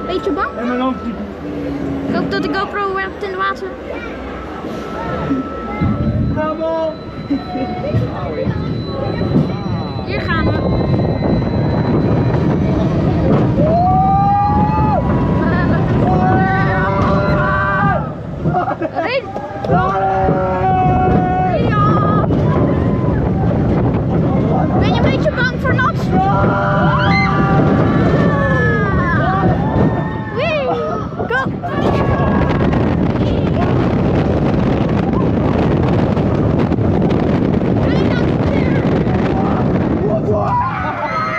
Beetje bang? En mijn hoofd. Ik hoop dat de GoPro werkt in het water. Bravo! Hier gaan we. Rin! Ja! Ben je een beetje bang voor nat? Wee! Go!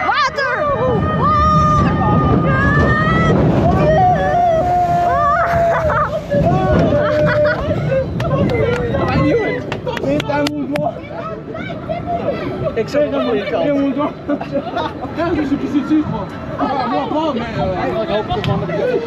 Water! Ik zeg hem voor je kant. Je moet door. Ja, dus je precies ziet gewoon. Ik hoop dat man met de